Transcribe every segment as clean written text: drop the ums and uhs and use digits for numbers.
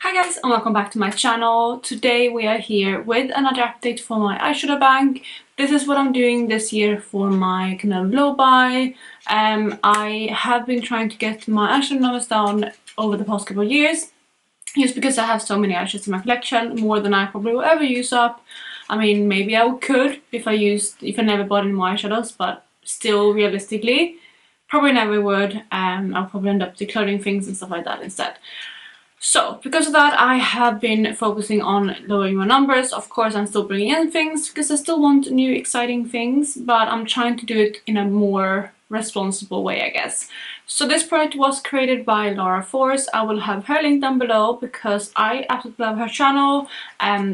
Hi guys and welcome back to my channel. Today we are here with another update for my eyeshadow bank. This is what I'm doing this year for my kind of low buy. I have been trying to get my eyeshadow numbers down over the past couple of years, just because I have so many eyeshadows in my collection, more than I probably will ever use up. I mean, maybe I could if I never bought any more eyeshadows, but still realistically probably never would. I'll probably end up decluttering things and stuff like that instead. So, because of that, I have been focusing on lowering my numbers. Of course, I'm still bringing in things because I still want new exciting things, but I'm trying to do it in a more responsible way, I guess. So this project was created by Laura Force. I will have her link down below because I absolutely love her channel.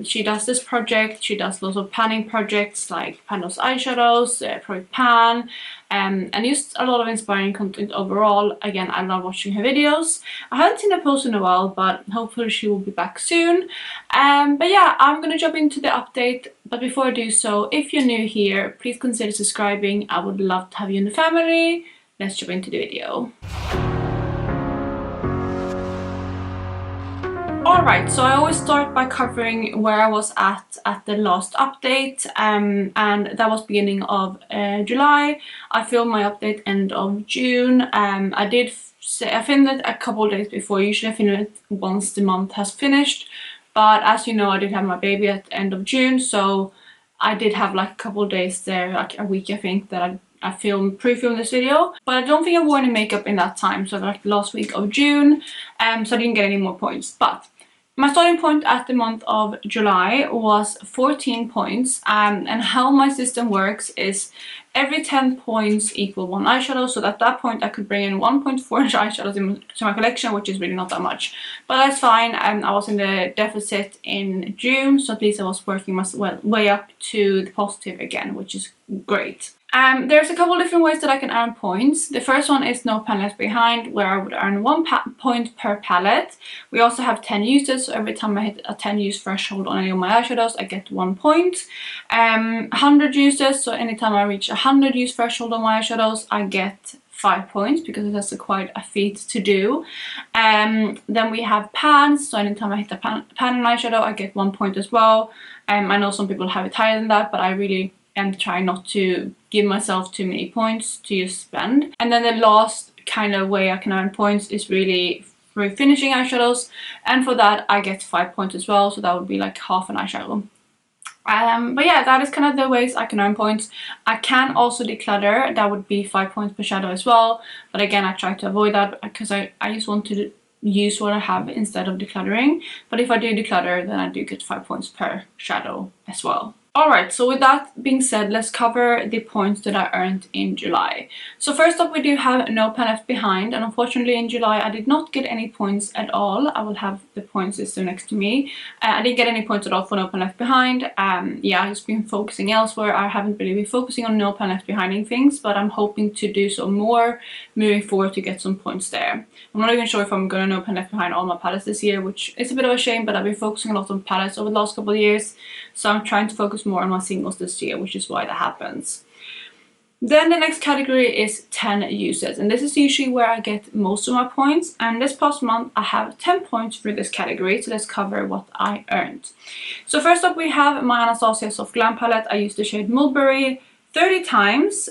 She does this project. She does lots of panning projects like pan those eyeshadows, project pan, and just a lot of inspiring content overall. Again, I love watching her videos. I haven't seen her post in a while, but hopefully she will be back soon. But yeah, I'm gonna jump into the update. But before I do so, if you're new here, please consider subscribing. I would love to have you in the family. Let's jump into the video. Alright, so I always start by covering where I was at the last update, and that was beginning of July. I filmed my update end of June. I filmed it a couple of days before. Usually I film it once the month has finished, but as you know, I did have my baby at the end of June, so I did have like a couple of days there, like a week I think, that I pre-filmed this video, but I don't think I wore any makeup in that time, so like last week of June, so I didn't get any more points. But my starting point at the month of July was 14 points, and how my system works is every 10 points equal one eyeshadow, so at that point I could bring in 1.4 eyeshadows into my collection, which is really not that much, but that's fine. I was in the deficit in June, so at least I was working my way up to the positive again, which is great. There's a couple different ways that I can earn points. The first one is no pan left behind, where I would earn 1 point per palette. We also have 10 uses, so every time I hit a 10 use threshold on any of my eyeshadows, I get 1 point. 100 uses, so anytime I reach 100 use threshold on my eyeshadows, I get 5 points, because that's quite a feat to do. Then we have pans, so anytime I hit a pan on eyeshadow, I get 1 point as well. I know some people have it higher than that, but I really and try not to give myself too many points to just spend. And then the last kind of way I can earn points is really through finishing eyeshadows, and for that I get 5 points as well, so that would be like half an eyeshadow. But yeah, that is kind of the ways I can earn points. I can also declutter, that would be 5 points per shadow as well, but again I try to avoid that because I just want to use what I have instead of decluttering. But if I do declutter, then I do get 5 points per shadow as well. Alright, so with that being said, let's cover the points that I earned in July. So first up, we do have no pan left behind, and unfortunately in July I did not get any points at all. I will have the points system next to me. I didn't get any points at all for no pan left behind. Yeah, I've just been focusing elsewhere. I haven't really been focusing on no pan left behinding things, but I'm hoping to do so more moving forward to get some points there. I'm not even sure if I'm gonna no pan left behind all my palettes this year, which is a bit of a shame, but I've been focusing a lot on palettes over the last couple of years, so I'm trying to focus more on my singles this year, which is why that happens. Then the next category is 10 uses, and this is usually where I get most of my points, and this past month I have 10 points for this category, so let's cover what I earned. So first up, we have my Anastasia Soft Glam palette. I used the shade Mulberry 30 times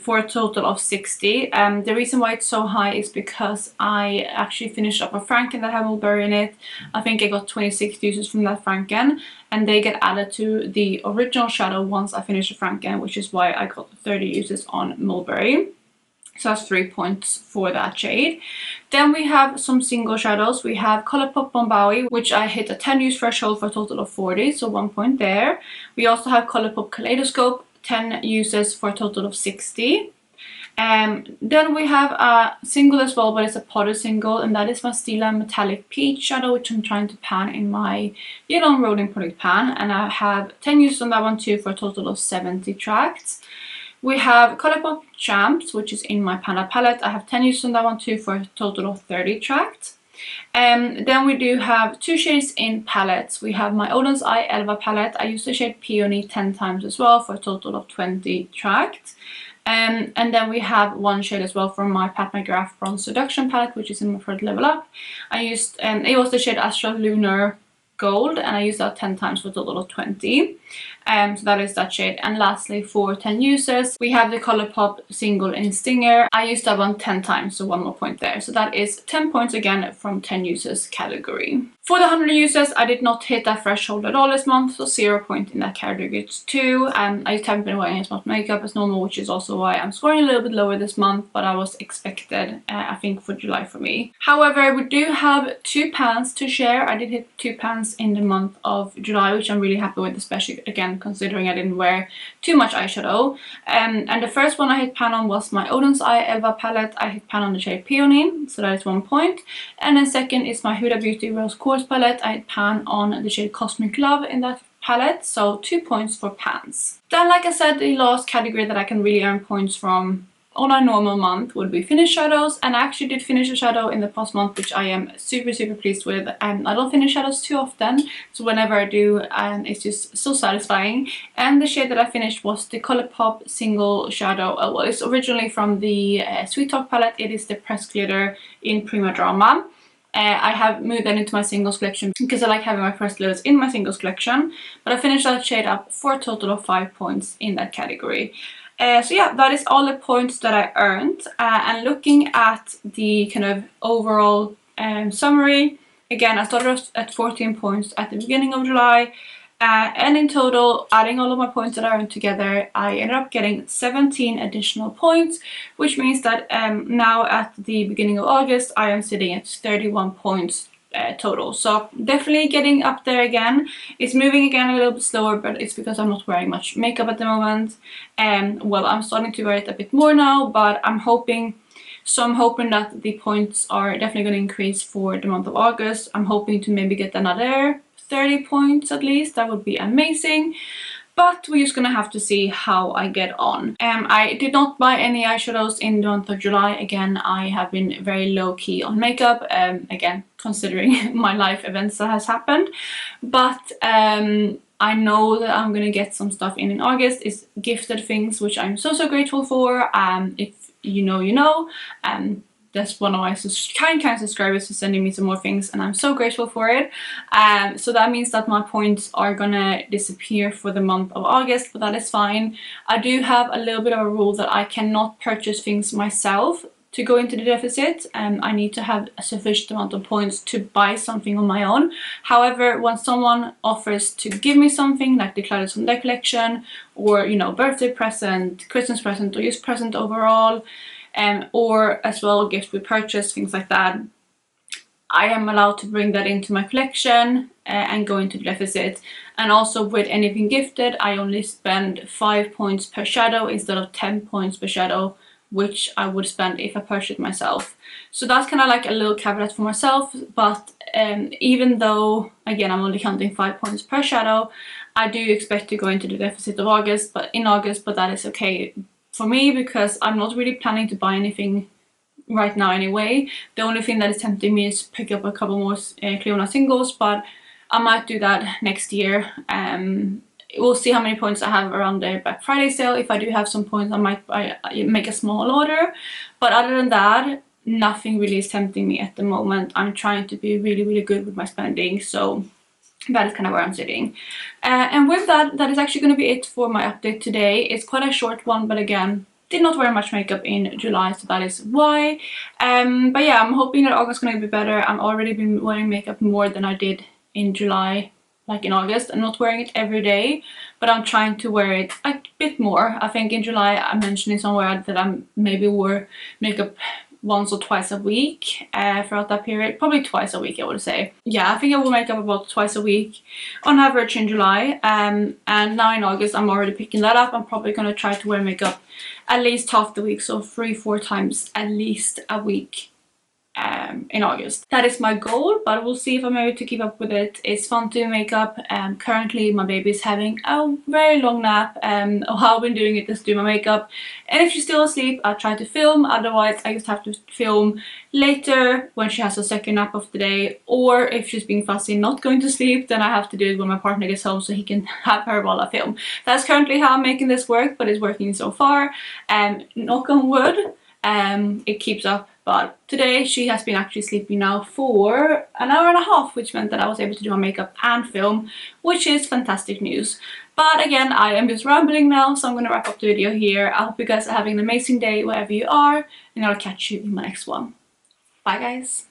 for a total of 60. The reason why it's so high is because I actually finished up a Franken that had Mulberry in it. I think I got 26 uses from that Franken, and they get added to the original shadow once I finish the Franken, which is why I got 30 uses on Mulberry. So that's 3 points for that shade. Then we have some single shadows. We have Colourpop Bombawi, which I hit a 10 use threshold for a total of 40, so 1 point there. We also have Colourpop Kaleidoscope, 10 uses for a total of 60. Then we have a single as well, but it's a powder single, and that is my Stila Metallic Peach shadow, which I'm trying to pan in my yellow rolling product pan, and I have 10 uses on that one too for a total of 70 tracts. We have Colourpop Champs, which is in my Panda palette. I have 10 uses on that one too for a total of 30 tracts. Then we do have 2 shades in palettes. We have my Odin's Eye Elva palette. I used the shade Peony 10 times as well for a total of 20 tracts. And then we have one shade as well from my Pat McGrath Bronze Seduction palette, which is in my third level up. I used, it was the shade Astral Lunar Gold, and I used that 10 times for a total of 20. So that is that shade. And lastly, for 10 uses, we have the Colourpop Single in Stinger. I used that one 10 times, so 1 more point there. So that is 10 points again from 10 uses category. For the 100 uses, I did not hit that threshold at all this month, so 0 point in that category too. I just haven't been wearing as much makeup as normal, which is also why I'm scoring a little bit lower this month, but I was expected, I think, for July for me. However, we do have 2 pans to share. I did hit 2 pans in the month of July, which I'm really happy with, especially again considering I didn't wear too much eyeshadow. And the first one I hit pan on was my Odin's Eye Elva palette. I hit pan on the shade Peony, so that is 1 point. And then second is my Huda Beauty Rose Quartz palette. I hit pan on the shade Cosmic Love in that palette, so 2 points for pans. Then, like I said, the last category that I can really earn points from on a normal month would be finish shadows, and I actually did finish a shadow in the past month, which I am super pleased with. I don't finish shadows too often, so whenever I do, it's just so satisfying. And the shade that I finished was the Colourpop Single Shadow. Well, it's originally from the Sweet Talk palette. It is the Pressed Glitter in Prima Drama. I have moved that into my singles collection because I like having my pressed glitters in my singles collection, but I finished that shade up for a total of 5 points in that category. So yeah, that is all the points that I earned. And looking at the kind of overall summary, again, I started off at 14 points at the beginning of July. And in total, adding all of my points that I earned together, I ended up getting 17 additional points, which means that now at the beginning of August, I am sitting at 31 points total. So definitely getting up there again. It's moving again a little bit slower, but it's because I'm not wearing much makeup at the moment. Well, I'm starting to wear it a bit more now, but I'm hoping that the points are definitely going to increase for the month of August. I'm hoping to maybe get another 30 points at least. That would be amazing. But we're just gonna have to see how I get on. I did not buy any eyeshadows in the month of July. Again, I have been very low-key on makeup, again, considering my life events that has happened. But I know that I'm gonna get some stuff in August. It's gifted things, which I'm so grateful for. If you know, you know. That's one of my kind subscribers for sending me some more things, and I'm so grateful for it. So that means that my points are gonna disappear for the month of August, but that is fine. I do have a little bit of a rule that I cannot purchase things myself to go into the deficit. I need to have a sufficient amount of points to buy something on my own. However, when someone offers to give me something, like the clothing from their collection, or birthday present, Christmas present, or just present overall, or as well gift with purchase, things like that, I am allowed to bring that into my collection and go into the deficit. And also with anything gifted, I only spend 5 points per shadow instead of 10 points per shadow, which I would spend if I purchased myself. So that's kind of like a little caveat for myself. But even though, again, I'm only counting 5 points per shadow, I do expect to go into the deficit of August, but that is okay for me, because I'm not really planning to buy anything right now anyway. The only thing that is tempting me is pick up a couple more Cleona singles, but I might do that next year. We'll see how many points I have around the Black Friday sale. If I do have some points, I might make a small order, but other than that, nothing really is tempting me at the moment. I'm trying to be really good with my spending, so that is kind of where I'm sitting. And with that is actually going to be it for my update today. It's quite a short one, but again, did not wear much makeup in July, so that is why. But yeah, I'm hoping that August is going to be better. I've already been wearing makeup more than I did in July, like in August. I'm not wearing it every day, but I'm trying to wear it a bit more. I think in July I mentioned somewhere that I maybe wore makeup once or twice a week throughout that period. Probably twice a week, I would say. Yeah, I think I will make up about twice a week on average in July. And now in August, I'm already picking that up. I'm probably going to try to wear makeup at least half the week, so 3-4 times at least a week in August. That is my goal, but we'll see if I'm able to keep up with it. It's fun to do makeup. Currently my baby is having a very long nap. How I've been doing it is do my makeup, and if she's still asleep I'll try to film, otherwise I just have to film later when she has a second nap of the day, or if she's being fussy and not going to sleep, then I have to do it when my partner gets home so he can have her while I film. That's currently how I'm making this work, but it's working so far. Knock on wood, it keeps up. But today she has been actually sleeping now for an hour and a half, which meant that I was able to do my makeup and film, which is fantastic news. But again, I am just rambling now, so I'm going to wrap up the video here. I hope you guys are having an amazing day wherever you are, and I'll catch you in my next one. Bye guys!